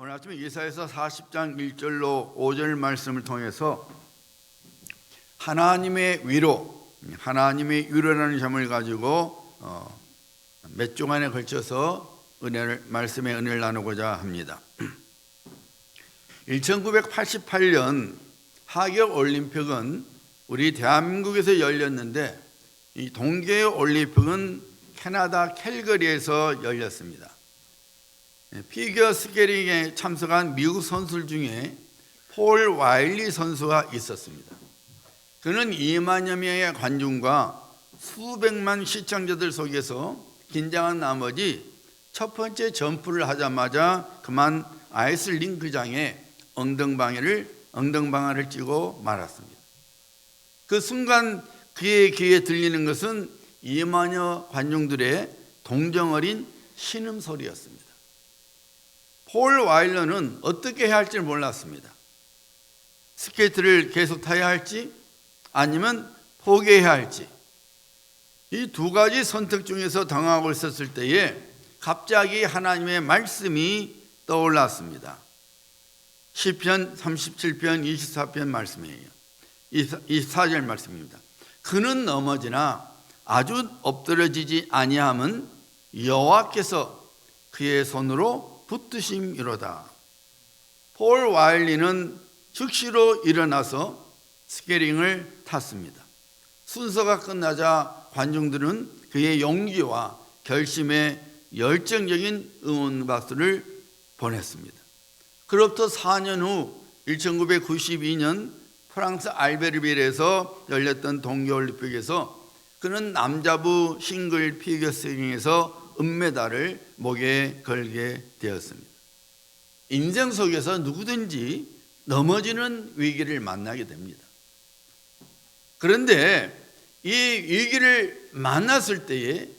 오늘 아침에 이사야서 40장 1절로 5절 말씀을 통해서 하나님의 위로라는 점을 가지고 몇 주간에 걸쳐서 말씀의 은혜를 나누고자 합니다. 1988년 하계 올림픽은 우리 대한민국에서 열렸는데 이 동계 올림픽은 캐나다 캘거리에서 열렸습니다. 피겨 스케이팅에 참석한 미국 선수들 중에 폴 와일리 선수가 있었습니다. 그는 2만여 명의 관중과 수백만 시청자들 속에서 긴장한 나머지 첫 번째 점프를 하자마자 그만 아이스링크장에 엉덩방아를 찌고 말았습니다. 그 순간 그의 귀에 들리는 것은 2만여 관중들의 동정 어린 신음소리였습니다. 폴 와일러는 어떻게 해야 할지 몰랐습니다. 스케이트를 계속 타야 할지 아니면 포기해야 할지, 이 두 가지 선택 중에서 당하고 있었을 때에 갑자기 하나님의 말씀이 떠올랐습니다. 시편 37편 24편 말씀이에요. 24절 말씀입니다. 그는 넘어지나 아주 엎드러지지 아니함은 여호와께서 그의 손으로 붙드심이로다. 폴 와일리는 즉시로 일어나서 스케이팅을 탔습니다. 순서가 끝나자 관중들은 그의 용기와 결심에 열정적인 응원 박수를 보냈습니다. 그로부터 4년 후 1992년 프랑스 알베르빌에서 열렸던 동계올림픽에서 그는 남자부 싱글 피겨 스케이팅에서 은메달을 목에 걸게 되었습니다. 인생 속에서 누구든지 넘어지는 위기를 만나게 됩니다. 그런데 이 위기를 만났을 때에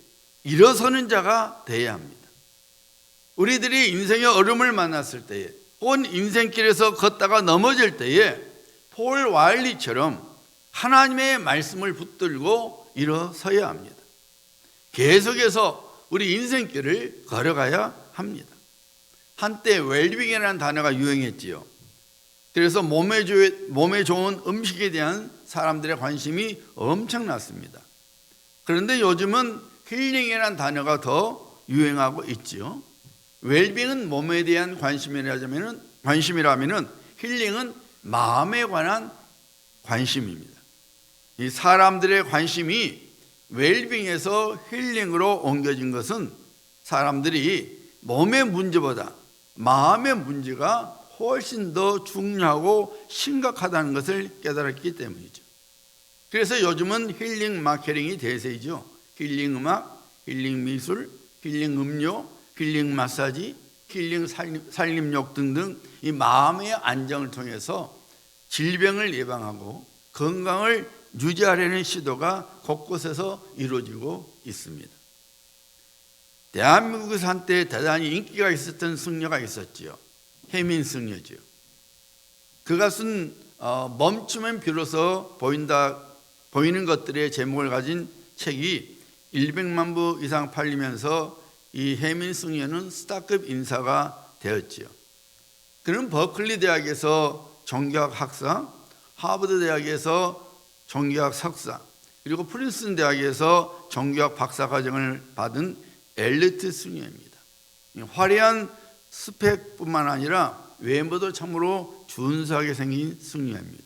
일어서는 자가 되어야 합니다. 우리들이 인생의 어려움을 만났을 때에, 온 인생길에서 걷다가 넘어질 때에 폴 와일리처럼 하나님의 말씀을 붙들고 일어서야 합니다. 계속해서 우리 인생길을 걸어가야 합니다. 한때 웰빙이라는 단어가 유행했지요. 그래서 몸에 좋은 음식에 대한 사람들의 관심이 엄청났습니다. 그런데 요즘은 힐링이라는 단어가 더 유행하고 있지요. 웰빙은 몸에 대한 관심이라면 힐링은 마음에 관한 관심입니다. 이 사람들의 관심이 웰빙에서 힐링으로 옮겨진 것은 사람들이 몸의 문제보다 마음의 문제가 훨씬 더 중요하고 심각하다는 것을 깨달았기 때문이죠. 그래서 요즘은 힐링 마케팅이 대세이죠. 힐링 음악, 힐링 미술, 힐링 음료, 힐링 마사지, 힐링 살림욕 등등 이 마음의 안정을 통해서 질병을 예방하고 건강을 유지하려는 시도가 곳곳에서 이루어지고 있습니다. 대한민국에서 한때 대단히 인기가 있었던 승려가 있었지요. 혜민 승려지요. 그것은 멈추면 비로소 보이는 것들의 제목을 가진 책이 100만 부 이상 팔리면서 이 혜민 승려는 스타급 인사가 되었지요. 그는 버클리 대학에서 종교학 학사, 하버드 대학에서 종교학 석사, 그리고 프린스턴 대학에서 종교학 박사 과정을 받은 엘리트 승려입니다. 화려한 스펙뿐만 아니라 외모도 참으로 준수하게 생긴 승려입니다.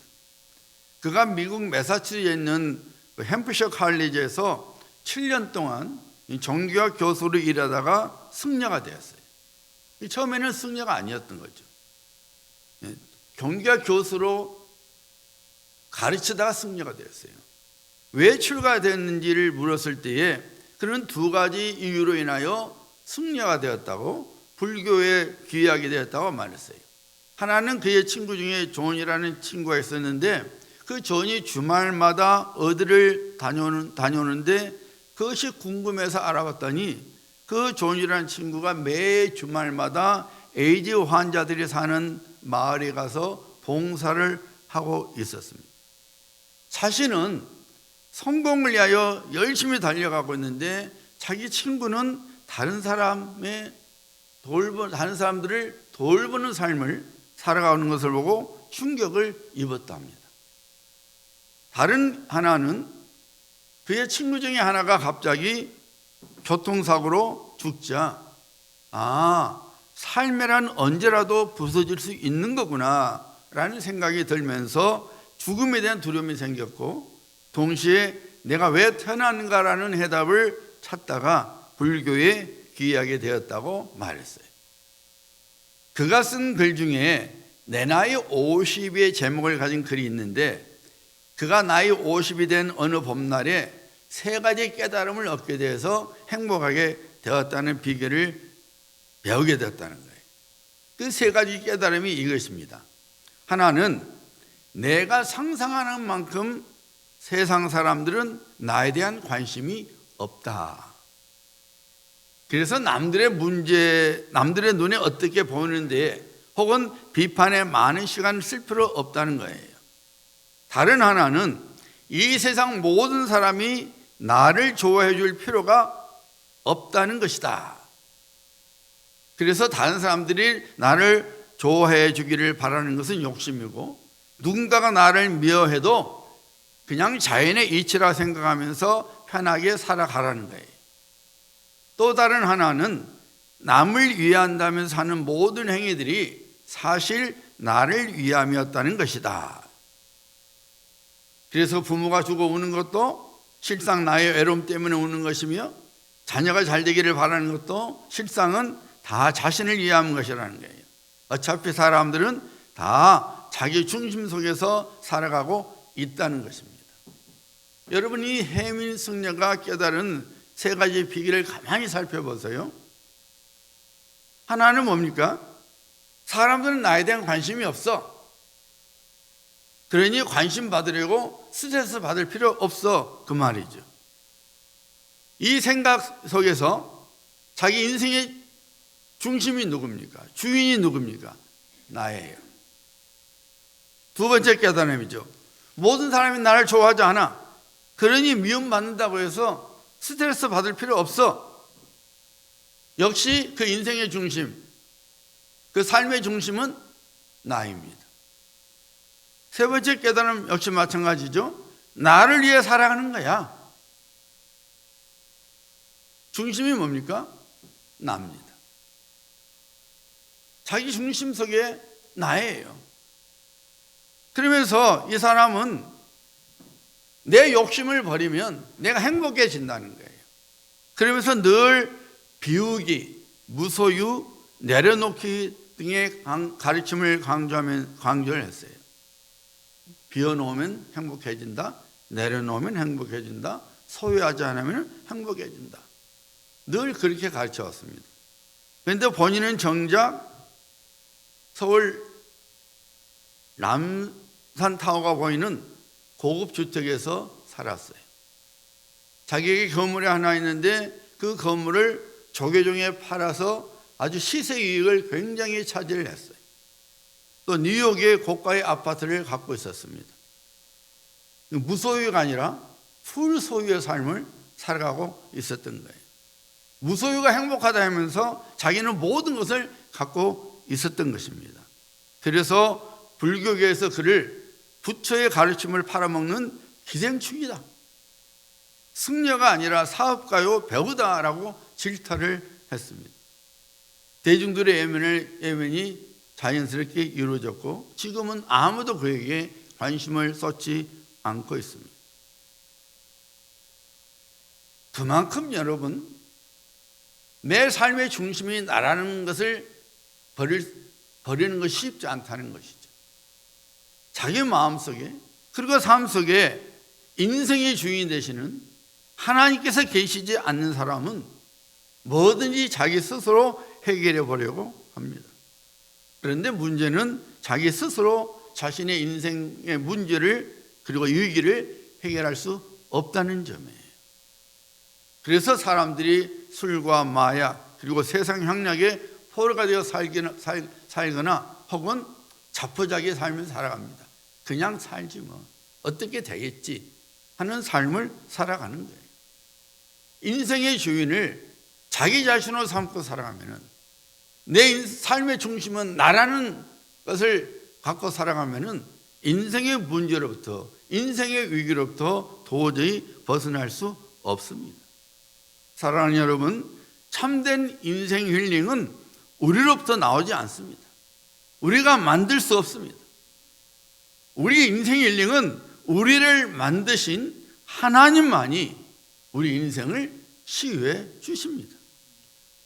그가 미국 매사추세츠에 있는 햄프셔 칼리지에서 7년 동안 종교학 교수로 일하다가 승려가 되었어요. 처음에는 승려가 아니었던 거죠. 종교학 교수로 가르치다가 승려가 되었어요. 왜 출가됐는지를 물었을 때에 그는 두 가지 이유로 인하여 승려가 되었다고, 불교에 귀하게 되었다고 말했어요. 하나는 그의 친구 중에 존이라는 친구가 있었는데 그 존이 주말마다 어디를 다녀오는데 그것이 궁금해서 알아봤더니 그 존이라는 친구가 매 주말마다 에이즈 환자들이 사는 마을에 가서 봉사를 하고 있었습니다. 자신은 성공을 위하여 열심히 달려가고 있는데 자기 친구는 다른 사람의 다른 사람들을 돌보는 삶을 살아가는 것을 보고 충격을 입었답니다. 다른 하나는 그의 친구 중에 하나가 갑자기 교통사고로 죽자, 삶이란 언제라도 부서질 수 있는 거구나 라는 생각이 들면서 죽음에 대한 두려움이 생겼고, 동시에 내가 왜 태어났는가라는 해답을 찾다가 불교에 귀하게 되었다고 말했어요. 그가 쓴 글 중에 내 나이 50의 제목을 가진 글이 있는데, 그가 나이 50이 된 어느 봄날에 3가지 깨달음을 얻게 돼서 행복하게 되었다는 비결을 배우게 되었다는 거예요. 그 3가지 깨달음이 이것입니다. 하나는 내가 상상하는 만큼 세상 사람들은 나에 대한 관심이 없다. 그래서 남들의 문제, 남들의 눈에 어떻게 보이는데 혹은 비판에 많은 시간을 쓸 필요 없다는 거예요. 다른 하나는 이 세상 모든 사람이 나를 좋아해 줄 필요가 없다는 것이다. 그래서 다른 사람들이 나를 좋아해 주기를 바라는 것은 욕심이고, 누군가가 나를 미워해도 그냥 자연의 이치라 생각하면서 편하게 살아가라는 거예요. 또 다른 하나는 남을 위한다면서 하는 모든 행위들이 사실 나를 위함이었다는 것이다. 그래서 부모가 죽어 우는 것도 실상 나의 외로움 때문에 우는 것이며, 자녀가 잘 되기를 바라는 것도 실상은 다 자신을 위한 것이라는 거예요. 어차피 사람들은 다 자기 중심 속에서 살아가고 있다는 것입니다. 여러분, 이 해민 승려가 깨달은 3가지 비결을 가만히 살펴보세요. 하나는 뭡니까? 사람들은 나에 대한 관심이 없어. 그러니 관심 받으려고 스트레스 받을 필요 없어, 그 말이죠. 이 생각 속에서 자기 인생의 중심이 누굽니까? 주인이 누굽니까? 나예요. 2번째 깨달음이죠. 모든 사람이 나를 좋아하지 않아. 그러니 미움받는다고 해서 스트레스 받을 필요 없어. 역시 그 인생의 중심, 그 삶의 중심은 나입니다. 3번째 깨달음 역시 마찬가지죠. 나를 위해 살아가는 거야. 중심이 뭡니까? 나입니다. 자기 중심 속에 나예요. 그러면서 이 사람은 내 욕심을 버리면 내가 행복해진다는 거예요. 그러면서 늘 비우기, 무소유, 내려놓기 등의 가르침을 강조를 했어요. 비워놓으면 행복해진다, 내려놓으면 행복해진다, 소유하지 않으면 행복해진다. 늘 그렇게 가르쳐 왔습니다. 그런데 본인은 정작 서울 남산타워가 보이는 고급 주택에서 살았어요. 자기에게 건물이 하나 있는데 그 건물을 조계종에 팔아서 아주 시세이익을 굉장히 차지를 했어요. 또 뉴욕의 고가의 아파트를 갖고 있었습니다. 무소유가 아니라 풀소유의 삶을 살아가고 있었던 거예요. 무소유가 행복하다 하면서 자기는 모든 것을 갖고 있었던 것입니다. 그래서 불교계에서 그를 부처의 가르침을 팔아먹는 기생충이다, 승려가 아니라 사업가요 배우다라고 질타를 했습니다. 대중들의 애면이 자연스럽게 이루어졌고, 지금은 아무도 그에게 관심을 쏟지 않고 있습니다. 그만큼 여러분, 내 삶의 중심이 나라는 것을 버리는 것이 쉽지 않다는 것이죠. 자기 마음속에, 그리고 삶 속에 인생의 주인이 되시는 하나님께서 계시지 않는 사람은 뭐든지 자기 스스로 해결해 보려고 합니다. 그런데 문제는 자기 스스로 자신의 인생의 문제를, 그리고 위기를 해결할 수 없다는 점이에요. 그래서 사람들이 술과 마약, 그리고 세상 향락에 포로가 되어 살거나 혹은 자포자기의 삶을 살아갑니다. 그냥 살지 뭐, 어떻게 되겠지 하는 삶을 살아가는 거예요. 인생의 주인을 자기 자신으로 삼고 살아가면 내 삶의 중심은 나라는 것을 갖고 살아가면은 인생의 문제로부터, 인생의 위기로부터 도저히 벗어날 수 없습니다. 사랑하는 여러분, 참된 인생 힐링은 우리로부터 나오지 않습니다. 우리가 만들 수 없습니다. 우리 인생 힐링은 우리를 만드신 하나님만이 우리 인생을 치유해 주십니다.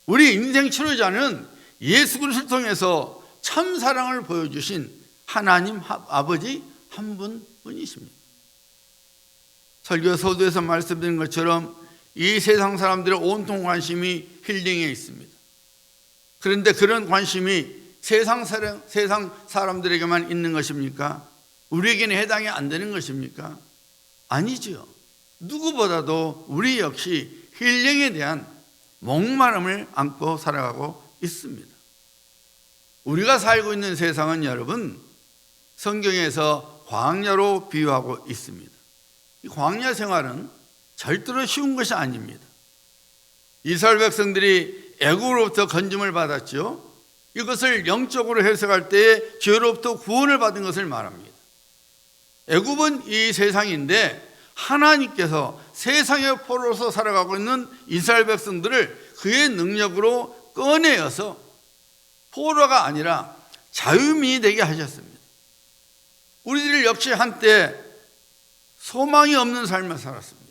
우리 인생 치료자는 예수 그리스도를 통해서 참 사랑을 보여주신 하나님 아버지 한 분뿐이십니다. 설교 서두에서 말씀드린 것처럼 이 세상 사람들의 온통 관심이 힐링에 있습니다. 그런데 그런 관심이 세상 사람들에게만 있는 것입니까? 우리에게는 해당이 안 되는 것입니까? 아니죠. 누구보다도 우리 역시 힐링에 대한 목마름을 안고 살아가고 있습니다. 우리가 살고 있는 세상은 여러분, 성경에서 광야로 비유하고 있습니다. 이 광야 생활은 절대로 쉬운 것이 아닙니다. 이스라엘 백성들이 애국으로부터 건짐을 받았죠. 이것을 영적으로 해석할 때 죄로부터 구원을 받은 것을 말합니다. 애국은 이 세상인데 하나님께서 세상의 포로로서 살아가고 있는 이스라엘 백성들을 그의 능력으로 꺼내어서 포로가 아니라 자유민이 되게 하셨습니다. 우리들 역시 한때 소망이 없는 삶을 살았습니다.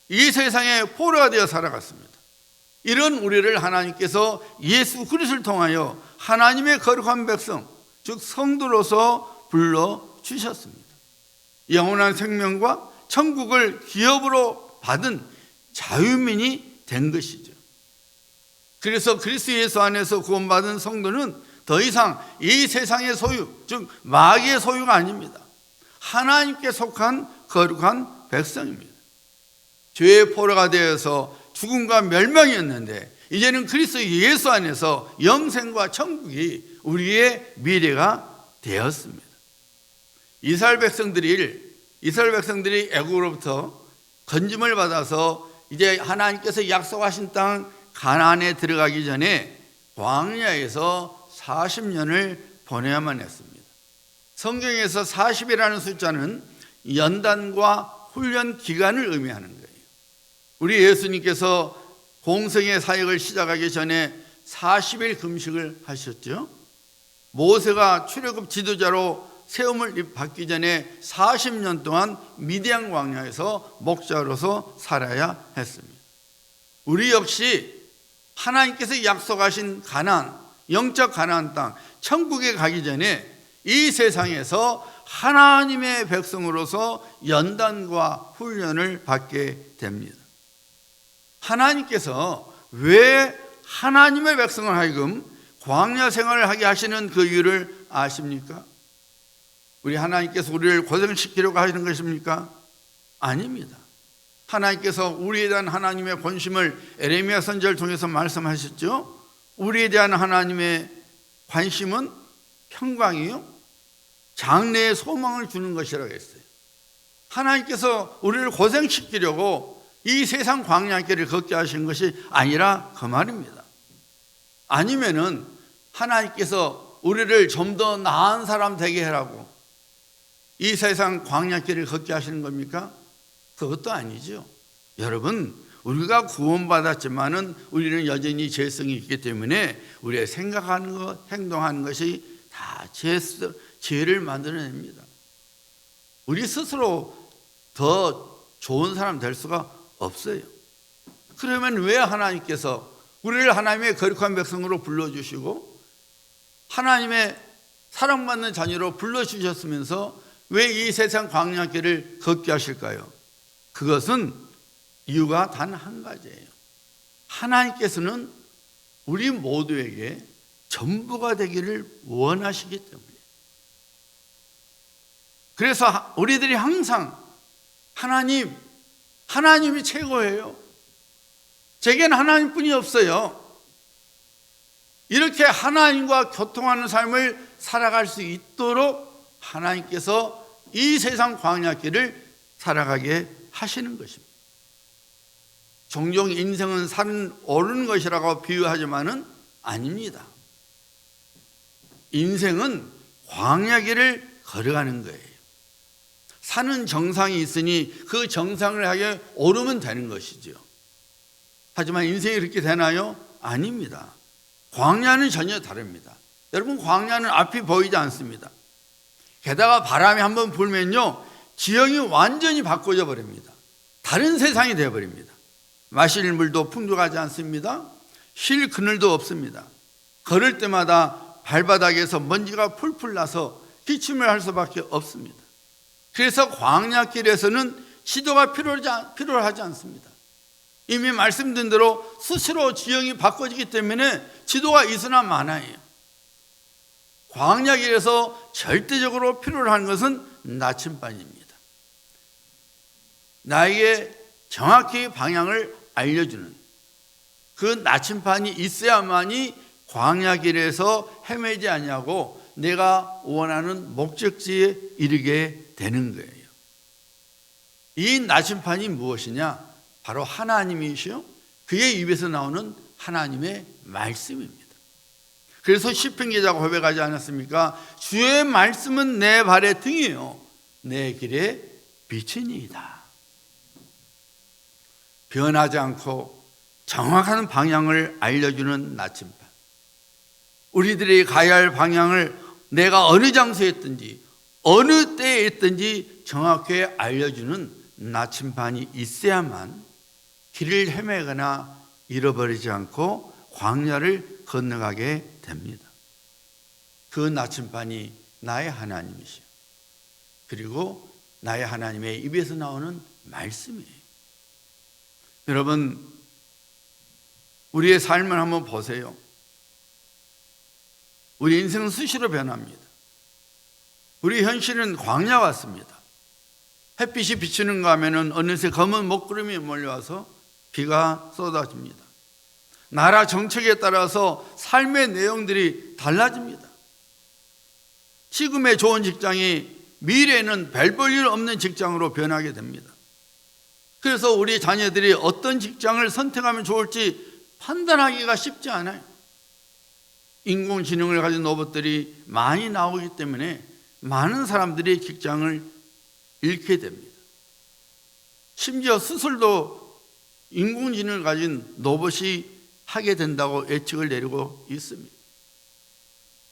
이 세상에 포로가 되어 살아갔습니다. 이런 우리를 하나님께서 예수 그리스도를 통하여 하나님의 거룩한 백성, 즉 성도로서 불러주셨습니다. 영원한 생명과 천국을 기업으로 받은 자유민이 된 것이죠. 그래서 그리스도 예수 안에서 구원받은 성도는 더 이상 이 세상의 소유, 즉 마귀의 소유가 아닙니다. 하나님께 속한 거룩한 백성입니다. 죄의 포로가 되어서 죽음과 멸망이었는데 이제는 그리스도 예수 안에서 영생과 천국이 우리의 미래가 되었습니다. 이스라엘 백성들이 애국으로부터 건짐을 받아서 이제 하나님께서 약속하신 땅 가나안에 들어가기 전에 광야에서 40년을 보내야만 했습니다. 성경에서 40이라는 숫자는 연단과 훈련 기간을 의미하는 거예요. 우리 예수님께서 공생의 사역을 시작하기 전에 40일 금식을 하셨죠. 모세가 출애굽 지도자로 세움을 받기 전에 40년 동안 미디안 광야에서 목자로서 살아야 했습니다. 우리 역시 하나님께서 약속하신 가나안, 영적 가나안 땅, 천국에 가기 전에 이 세상에서 하나님의 백성으로서 연단과 훈련을 받게 됩니다. 하나님께서 왜 하나님의 백성을 하여금 광야 생활을 하게 하시는 그 이유를 아십니까? 우리 하나님께서 우리를 고생시키려고 하시는 것입니까? 아닙니다. 하나님께서 우리에 대한 하나님의 본심을 에레미야 선지자를 통해서 말씀하셨죠. 우리에 대한 하나님의 관심은 평강이요, 장래의 소망을 주는 것이라고 했어요. 하나님께서 우리를 고생시키려고 이 세상 광야길을 걷게 하신 것이 아니라 그 말입니다. 아니면은 하나님께서 우리를 좀 더 나은 사람 되게 하라고 이 세상 광야길을 걷게 하시는 겁니까? 그것도 아니죠. 여러분, 우리가 구원받았지만은 우리는 여전히 죄성이 있기 때문에 우리의 생각하는 것, 행동하는 것이 다 죄를 만들어냅니다. 우리 스스로 더 좋은 사람 될 수가 없어요. 그러면 왜 하나님께서 우리를 하나님의 거룩한 백성으로 불러주시고 하나님의 사랑받는 자녀로 불러주셨으면서 왜 이 세상 광야길을 걷게 하실까요? 그것은 이유가 단 한 가지예요. 하나님께서는 우리 모두에게 전부가 되기를 원하시기 때문에. 그래서 우리들이 항상 하나님이 최고예요. 제게는 하나님뿐이 없어요. 이렇게 하나님과 교통하는 삶을 살아갈 수 있도록 하나님께서 이 세상 광야길을 살아가게 하시는 것입니다. 종종 인생은 산은 오르는 것이라고 비유하지만은 아닙니다. 인생은 광야길을 걸어가는 거예요. 사는 정상이 있으니 그 정상을 향해 오르면 되는 것이죠. 하지만 인생이 그렇게 되나요? 아닙니다. 광야는 전혀 다릅니다. 여러분, 광야는 앞이 보이지 않습니다. 게다가 바람이 한번 불면요, 지형이 완전히 바꿔져 버립니다. 다른 세상이 되어버립니다. 마실 물도 풍족하지 않습니다. 쉴 그늘도 없습니다. 걸을 때마다 발바닥에서 먼지가 풀풀 나서 기침을 할 수밖에 없습니다. 그래서 광야길에서는 지도가 필요하지 않습니다. 이미 말씀드린 대로 수시로 지형이 바꿔지기 때문에 지도가 있으나 마나예요. 광야길에서 절대적으로 필요로 하는 것은 나침반입니다. 나에게 정확히 방향을 알려주는 그 나침반이 있어야만이 광야길에서 헤매지 아니하고 내가 원하는 목적지에 이르게 되는 거예요. 이 나침반이 무엇이냐? 바로 하나님이시요, 그의 입에서 나오는 하나님의 말씀입니다. 그래서 시편 기자가 고백하지 않았습니까? 주의 말씀은 내 발의 등이요 내 길의 빛이니이다. 변하지 않고 정확한 방향을 알려주는 나침반. 우리들이 가야 할 방향을 내가 어느 장소에 있든지 어느 때에 있든지 정확히 알려주는 나침반이 있어야만 길을 헤매거나 잃어버리지 않고 광야를 건너가게 됩니다. 그 나침반이 나의 하나님이시오. 그리고 나의 하나님의 입에서 나오는 말씀이에요. 여러분, 우리의 삶을 한번 보세요. 우리 인생은 수시로 변합니다. 우리 현실은 광야 같습니다. 햇빛이 비치는가 하면은 어느새 검은 먹구름이 몰려와서 비가 쏟아집니다. 나라 정책에 따라서 삶의 내용들이 달라집니다. 지금의 좋은 직장이 미래에는 별 볼 일 없는 직장으로 변하게 됩니다. 그래서 우리 자녀들이 어떤 직장을 선택하면 좋을지 판단하기가 쉽지 않아요. 인공지능을 가진 로봇들이 많이 나오기 때문에 많은 사람들이 직장을 잃게 됩니다. 심지어 수술도 인공지능을 가진 로봇이 하게 된다고 예측을 내리고 있습니다.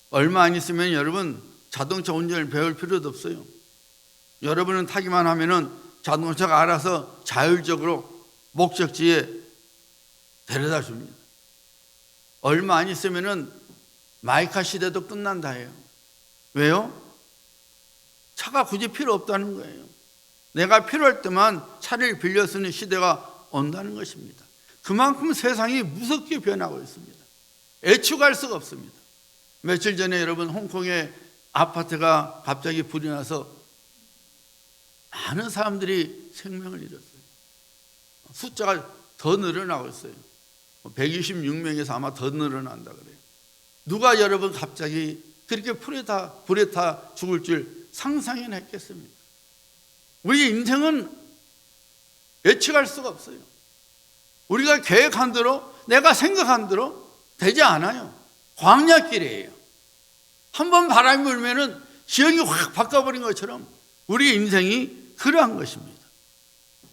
얼마 안 있으면 여러분 자동차 운전을 배울 필요도 없어요. 여러분은 타기만 하면은 자동차가 알아서 자율적으로 목적지에 데려다 줍니다. 얼마 안 있으면은 마이카 시대도 끝난다 해요. 왜요? 차가 굳이 필요 없다는 거예요. 내가 필요할 때만 차를 빌려 쓰는 시대가 온다는 것입니다. 그만큼 세상이 무섭게 변하고 있습니다. 예측할 수가 없습니다. 며칠 전에 여러분 홍콩의 아파트가 갑자기 불이 나서 많은 사람들이 생명을 잃었어요. 숫자가 더 늘어나고 있어요. 126명에서 아마 더 늘어난다 그래요. 누가 여러분 갑자기 그렇게 불에 타 죽을 줄 상상이나 했겠습니까? 우리 인생은 예측할 수가 없어요. 우리가 계획한 대로, 내가 생각한 대로 되지 않아요. 광야길이에요. 한번 바람이 불면은 지형이 확 바꿔버린 것처럼 우리 인생이 그러한 것입니다.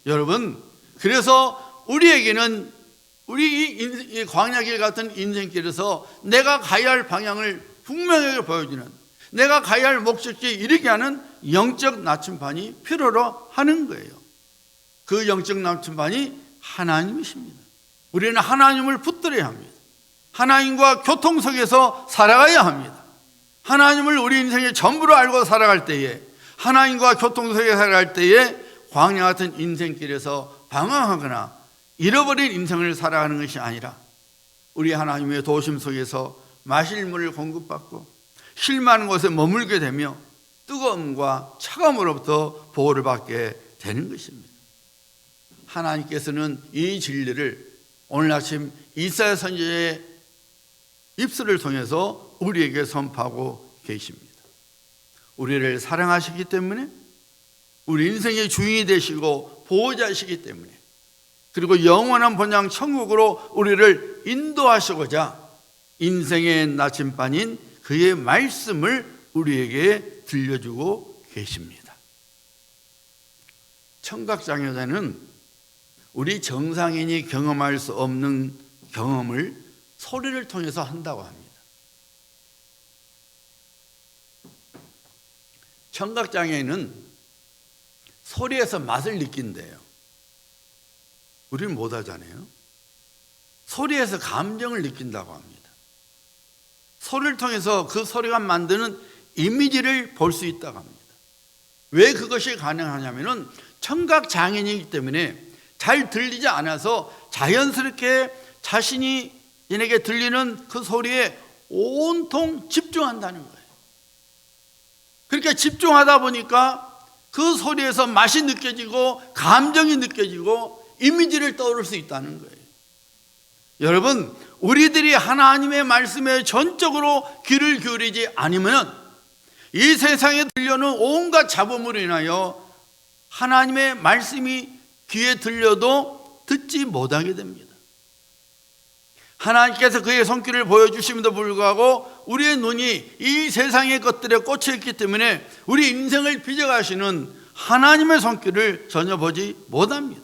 여러분, 그래서 우리에게는 우리 이 광야길 같은 인생길에서 내가 가야 할 방향을 분명하게 보여주는, 내가 가야 할 목적지에 이르게 하는 영적 나침반이 필요로 하는 거예요. 그 영적 나침반이 하나님이십니다. 우리는 하나님을 붙들어야 합니다. 하나님과 교통 속에서 살아가야 합니다. 하나님을 우리 인생의 전부로 알고 살아갈 때에, 하나님과 교통 속에 살아갈 때에 광야 같은 인생길에서 방황하거나 잃어버린 인생을 살아가는 것이 아니라 우리 하나님의 도심 속에서 마실 물을 공급받고 쉴 만한 곳에 머물게 되며 뜨거움과 차가움으로부터 보호를 받게 되는 것입니다. 하나님께서는 이 진리를 오늘 아침 이사야 선지자의 입술을 통해서 우리에게 선포하고 계십니다. 우리를 사랑하시기 때문에, 우리 인생의 주인이 되시고 보호자이시기 때문에, 그리고 영원한 본향 천국으로 우리를 인도하시고자 인생의 나침반인 그의 말씀을 우리에게 들려주고 계십니다. 청각장애자는 우리 정상인이 경험할 수 없는 경험을 소리를 통해서 한다고 합니다. 청각장애인은 소리에서 맛을 느낀대요. 우리는 못하잖아요. 소리에서 감정을 느낀다고 합니다. 소리를 통해서 그 소리가 만드는 이미지를 볼 수 있다고 합니다. 왜 그것이 가능하냐면은 청각장애인이기 때문에 잘 들리지 않아서 자연스럽게 자신이 인에게 들리는 그 소리에 온통 집중한다는 거예요. 그렇게 집중하다 보니까 그 소리에서 맛이 느껴지고 감정이 느껴지고 이미지를 떠올릴 수 있다는 거예요. 여러분, 우리들이 하나님의 말씀에 전적으로 귀를 기울이지 않으면 이 세상에 들려오는 온갖 잡음으로 인하여 하나님의 말씀이 귀에 들려도 듣지 못하게 됩니다. 하나님께서 그의 손길을 보여주심에도 불구하고 우리의 눈이 이 세상의 것들에 꽂혀 있기 때문에 우리 인생을 빚어가시는 하나님의 손길을 전혀 보지 못합니다.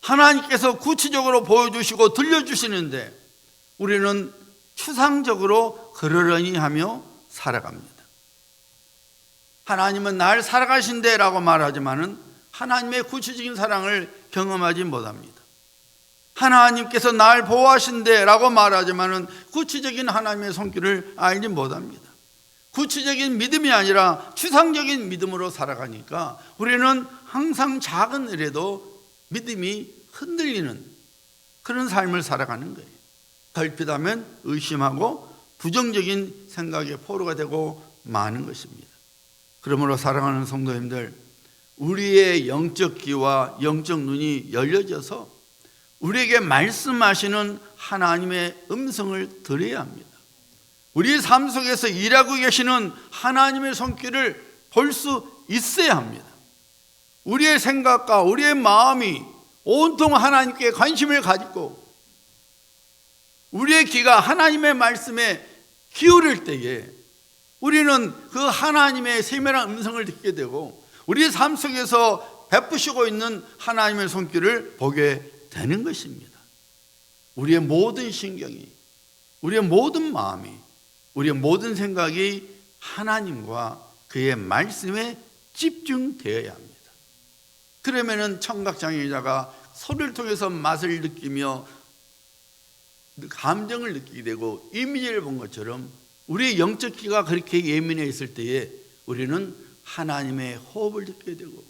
하나님께서 구체적으로 보여주시고 들려주시는데 우리는 추상적으로 그러려니 하며 살아갑니다. 하나님은 날 살아가신대 라고 말하지만은 하나님의 구체적인 사랑을 경험하지 못합니다. 하나님께서 날 보호하신대 라고 말하지만은 구체적인 하나님의 손길을 알지 못합니다. 구체적인 믿음이 아니라 추상적인 믿음으로 살아가니까 우리는 항상 작은 일에도 믿음이 흔들리는 그런 삶을 살아가는 거예요. 걸핏하면 의심하고 부정적인 생각의 포로가 되고 마는 것입니다. 그러므로 사랑하는 성도님들, 우리의 영적 귀와 영적 눈이 열려져서 우리에게 말씀하시는 하나님의 음성을 들어야 합니다. 우리 삶 속에서 일하고 계시는 하나님의 손길을 볼 수 있어야 합니다. 우리의 생각과 우리의 마음이 온통 하나님께 관심을 가지고 우리의 귀가 하나님의 말씀에 기울일 때에 우리는 그 하나님의 세밀한 음성을 듣게 되고 우리 삶 속에서 베푸시고 있는 하나님의 손길을 보게 되는 것입니다. 우리의 모든 신경이, 우리의 모든 마음이, 우리의 모든 생각이 하나님과 그의 말씀에 집중되어야 합니다. 그러면은 청각장애자가 소리를 통해서 맛을 느끼며 감정을 느끼게 되고 이미지를 본 것처럼 우리의 영적 귀가 그렇게 예민해 있을 때에 우리는 하나님의 호흡을 듣게 되고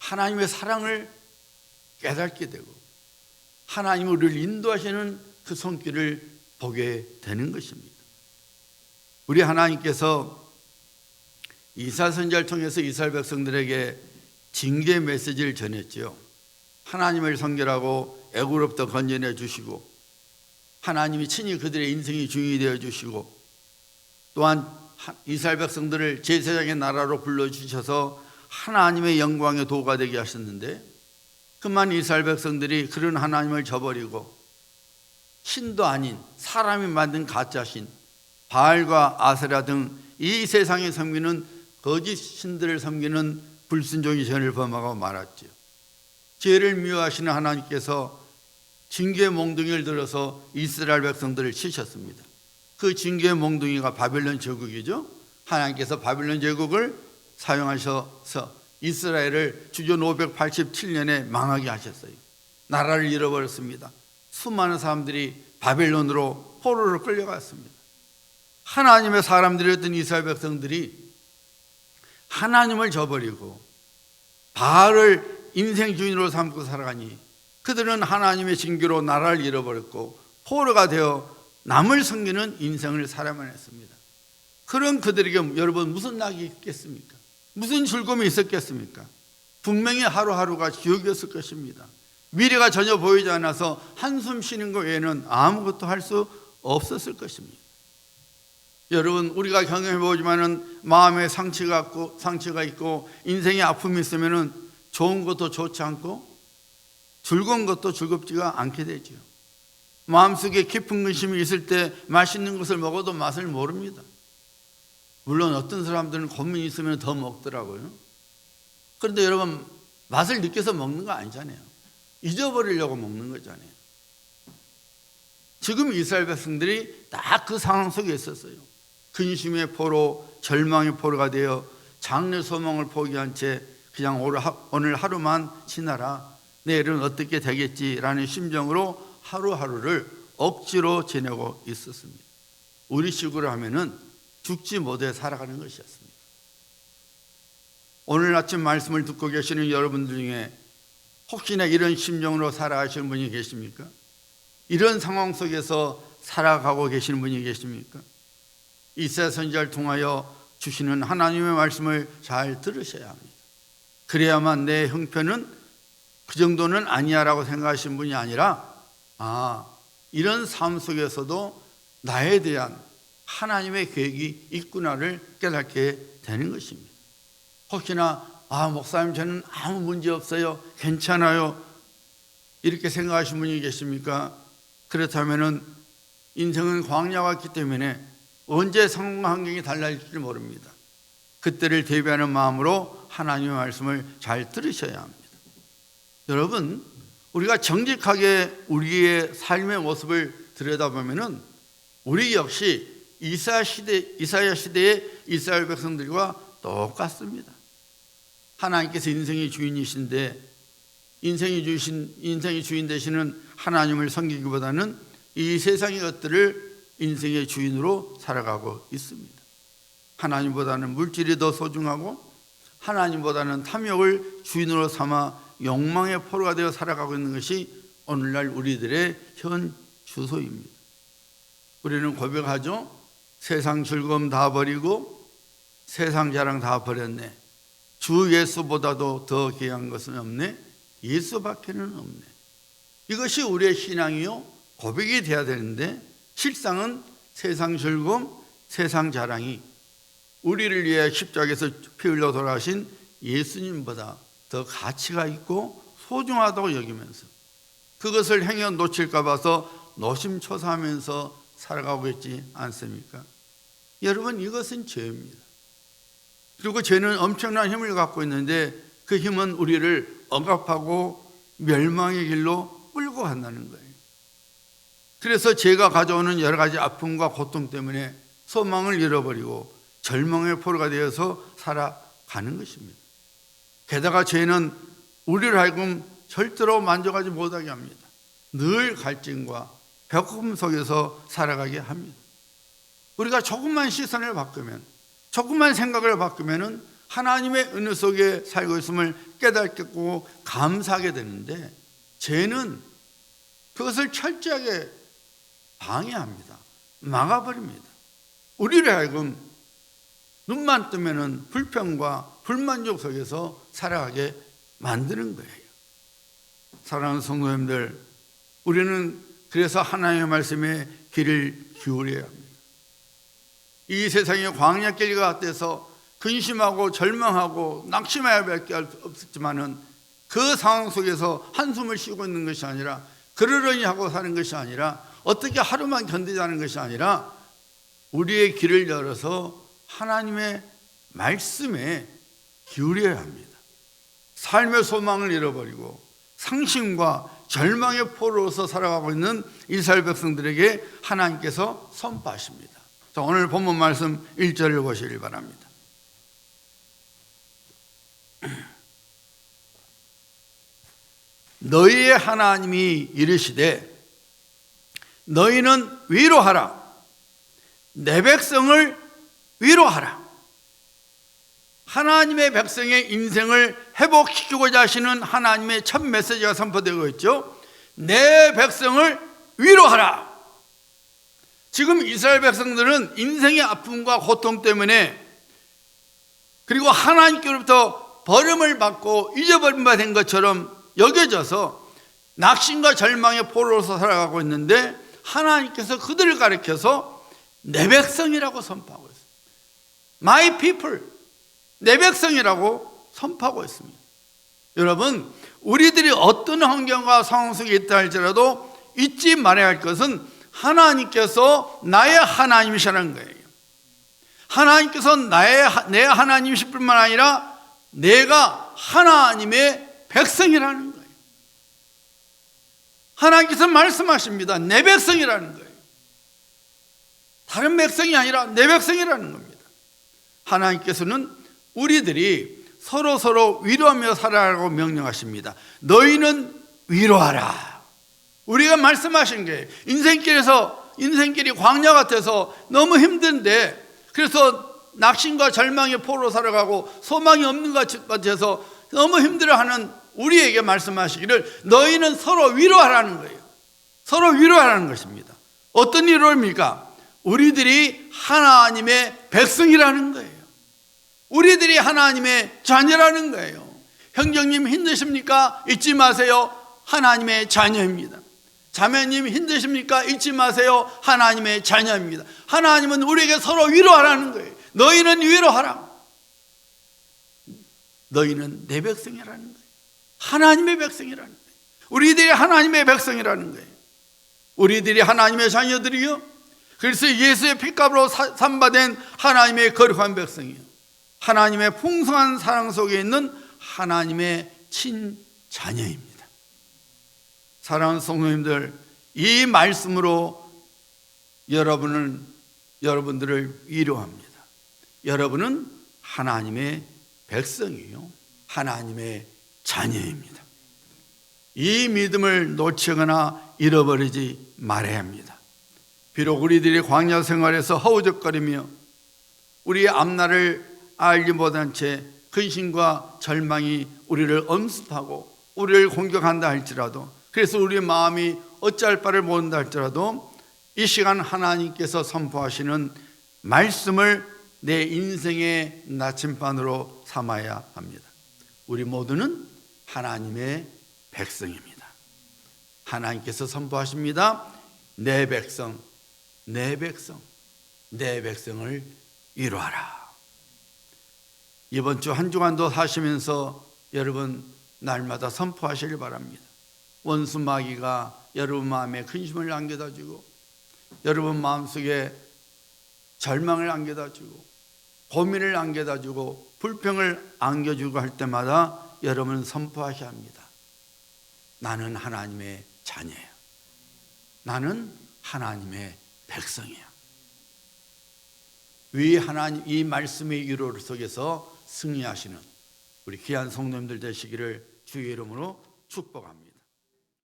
하나님의 사랑을 깨닫게 되고 하나님이 우리를 인도하시는 그 손길을 보게 되는 것입니다. 우리 하나님께서 이사야 선지자를 통해서 이스라엘 백성들에게 징계 메시지를 전했죠. 하나님을 섬기라고 애굽으로부터 건져내 주시고 하나님이 친히 그들의 인생이 중이 되어 주시고 또한 이스라엘 백성들을 제사장의 나라로 불러주셔서 하나님의 영광의 도가 되게 하셨는데 그만 이스라엘 백성들이 그런 하나님을 저버리고 신도 아닌 사람이 만든 가짜신 바알과 아세라 등 이 세상에 섬기는 거짓 신들을 섬기는 불순종의 죄를 범하고 말았죠. 죄를 미워하시는 하나님께서 징계의 몽둥이를 들어서 이스라엘 백성들을 치셨습니다. 그 징계의 몽둥이가 바벨론 제국이죠. 하나님께서 바벨론 제국을 사용하셔서 이스라엘을 주전 587년에 망하게 하셨어요. 나라를 잃어버렸습니다. 수많은 사람들이 바벨론으로 포로로 끌려갔습니다. 하나님의 사람들이었던 이스라엘 백성들이 하나님을 저버리고 바알을 인생 주인으로 삼고 살아가니 그들은 하나님의 징계로 나라를 잃어버렸고 포로가 되어 남을 섬기는 인생을 살아만 했습니다. 그런 그들에게 여러분 무슨 낙이 있겠습니까? 무슨 즐거움이 있었겠습니까? 분명히 하루하루가 지옥이었을 것입니다. 미래가 전혀 보이지 않아서 한숨 쉬는 것 외에는 아무것도 할 수 없었을 것입니다. 여러분 우리가 경험해 보지만은 마음에 상처가 있고 인생에 아픔이 있으면은 좋은 것도 좋지 않고 즐거운 것도 즐겁지가 않게 되죠. 마음속에 깊은 근심이 있을 때 맛있는 것을 먹어도 맛을 모릅니다. 물론 어떤 사람들은 고민이 있으면 더 먹더라고요. 그런데 여러분, 맛을 느껴서 먹는 거 아니잖아요. 잊어버리려고 먹는 거잖아요. 지금 이스라엘 백성들이 딱 그 상황 속에 있었어요. 근심의 포로, 절망의 포로가 되어 장래 소망을 포기한 채 그냥 오늘 하루만 지나라, 내일은 어떻게 되겠지라는 심정으로 하루하루를 억지로 지내고 있었습니다. 우리식으로 하면은 죽지 못해 살아가는 것이었습니다. 오늘 아침 말씀을 듣고 계시는 여러분들 중에 혹시나 이런 심정으로 살아가시는 분이 계십니까? 이런 상황 속에서 살아가고 계시는 분이 계십니까? 이사야 선지자를 통하여 주시는 하나님의 말씀을 잘 들으셔야 합니다. 그래야만 내 형편은 그 정도는 아니야 라고 생각하시는 분이 아니라, 이런 삶 속에서도 나에 대한 하나님의 계획이 있구나를 깨닫게 되는 것입니다. 혹시나 목사님 저는 아무 문제 없어요, 괜찮아요, 이렇게 생각하시는 분이 계십니까? 그렇다면 인생은 광야와 같기 때문에 언제 상황 환경이 달라질지 모릅니다. 그때를 대비하는 마음으로 하나님의 말씀을 잘 들으셔야 합니다. 여러분, 우리가 정직하게 우리의 삶의 모습을 들여다보면 우리 역시 이사야 시대의 이스라엘 백성들과 똑같습니다. 하나님께서 인생의 주인이신데 인생의 주인 되시는 하나님을 섬기기보다는 이 세상의 것들을 인생의 주인으로 살아가고 있습니다. 하나님보다는 물질이 더 소중하고 하나님보다는 탐욕을 주인으로 삼아 욕망의 포로가 되어 살아가고 있는 것이 오늘날 우리들의 현 주소입니다. 우리는 고백하죠. 세상 즐거움 다 버리고 세상 자랑 다 버렸네. 주 예수보다도 더 귀한 것은 없네. 예수밖에는 없네. 이것이 우리의 신앙이요 고백이 되어야 되는데, 실상은 세상 즐거움, 세상 자랑이 우리를 위해 십자가에서 피 흘려 돌아가신 예수님보다 더 가치가 있고 소중하다고 여기면서 그것을 행여 놓칠까 봐서 노심초사하면서 살아가고 있지 않습니까? 여러분, 이것은 죄입니다. 그리고 죄는 엄청난 힘을 갖고 있는데 그 힘은 우리를 억압하고 멸망의 길로 끌고 간다는 거예요. 그래서 죄가 가져오는 여러 가지 아픔과 고통 때문에 소망을 잃어버리고 절망의 포로가 되어서 살아가는 것입니다. 게다가 죄는 우리를 하여금 절대로 만족하지 못하게 합니다. 늘 갈증과 배고픔 속에서 살아가게 합니다. 우리가 조금만 시선을 바꾸면, 조금만 생각을 바꾸면 하나님의 은혜 속에 살고 있음을 깨닫고 감사하게 되는데, 죄는 그것을 철저하게 방해합니다. 막아버립니다. 우리를 하여금 눈만 뜨면 불평과 불만족 속에서 살아가게 만드는 거예요. 사랑하는 성도님들, 우리는 그래서 하나님의 말씀에 귀를 기울여야 합니다. 이 세상의 광야길 같아서 근심하고 절망하고 낙심해야 할 게 없었지만은 그 상황 속에서 한숨을 쉬고 있는 것이 아니라, 그러려니 하고 사는 것이 아니라, 어떻게 하루만 견디자는 것이 아니라 우리의 귀를 열어서 하나님의 말씀에 기울여야 합니다. 삶의 소망을 잃어버리고 상심과 절망의 포로로서 살아가고 있는 이스라엘 백성들에게 하나님께서 선포하십니다. 자, 오늘 본문 말씀 1절을 보시길 바랍니다. 너희의 하나님이 이르시되 너희는 위로하라. 내 백성을 위로하라. 하나님의 백성의 인생을 회복시키고자 하시는 하나님의 첫 메시지가 선포되고 있죠. 내 백성을 위로하라. 지금 이스라엘 백성들은 인생의 아픔과 고통 때문에, 그리고 하나님께로부터 버림을 받고 잊어버림 바 된 것처럼 여겨져서 낙심과 절망의 포로로서 살아가고 있는데, 하나님께서 그들을 가리켜서 내 백성이라고 선포하고 있습니다. My people, 내 백성이라고 선포하고 있습니다. 여러분, 우리들이 어떤 환경과 상황 속에 있다 할지라도 잊지 말아야 할 것은 하나님께서 나의 하나님이시라는 거예요. 하나님께서 내 하나님이실 뿐만 아니라 내가 하나님의 백성이라는 거예요. 하나님께서 말씀하십니다. 내 백성이라는 거예요. 다른 백성이 아니라 내 백성이라는 겁니다. 하나님께서는 우리들이 서로 위로하며 살아라고 명령하십니다. 너희는 위로하라. 우리가 말씀하신 거예요. 인생길이 광야 같아서 너무 힘든데, 그래서 낙심과 절망의 포로 살아가고 소망이 없는 것 같아서 너무 힘들어하는 우리에게 말씀하시기를 너희는 서로 위로하라는 거예요. 서로 위로하라는 것입니다. 어떤 위로입니까? 우리들이 하나님의 백성이라는 거예요. 우리들이 하나님의 자녀라는 거예요. 형제님 힘드십니까? 잊지 마세요. 하나님의 자녀입니다. 자매님 힘드십니까? 잊지 마세요. 하나님의 자녀입니다. 하나님은 우리에게 서로 위로하라는 거예요. 너희는 위로하라. 너희는 내 백성이라는 거예요. 하나님의 백성이라는 거예요. 우리들이 하나님의 백성이라는 거예요. 우리들이 하나님의 자녀들이요, 그래서 예수의 피값으로 산바된 하나님의 거룩한 백성이요, 하나님의 풍성한 사랑 속에 있는 하나님의 친자녀입니다. 사랑하는 성도님들, 이 말씀으로 여러분들을 위로합니다. 여러분은 하나님의 백성이요, 하나님의 자녀입니다. 이 믿음을 놓치거나 잃어버리지 말아야 합니다. 비록 우리들이 광야 생활에서 허우적거리며 우리의 앞날을 알지 못한 채 근심과 절망이 우리를 엄습하고 우리를 공격한다 할지라도, 그래서 우리의 마음이 어찌할 바를 모른다 할지라도 이 시간 하나님께서 선포하시는 말씀을 내 인생의 나침반으로 삼아야 합니다. 우리 모두는 하나님의 백성입니다. 하나님께서 선포하십니다. 내 백성, 내 백성, 내 백성을 위로하라. 이번 주 한 주간도 사시면서 여러분 날마다 선포하시길 바랍니다. 원수 마귀가 여러분 마음에 근심을 안겨다 주고, 여러분 마음속에 절망을 안겨다 주고, 고민을 안겨다 주고, 불평을 안겨주고 할 때마다 여러분은 선포하셔야 합니다. 나는 하나님의 자녀야. 나는 하나님의 백성이야. 이 말씀의 위로 속에서 승리하시는 우리 귀한 성도님들 되시기를 주의 이름으로 축복합니다.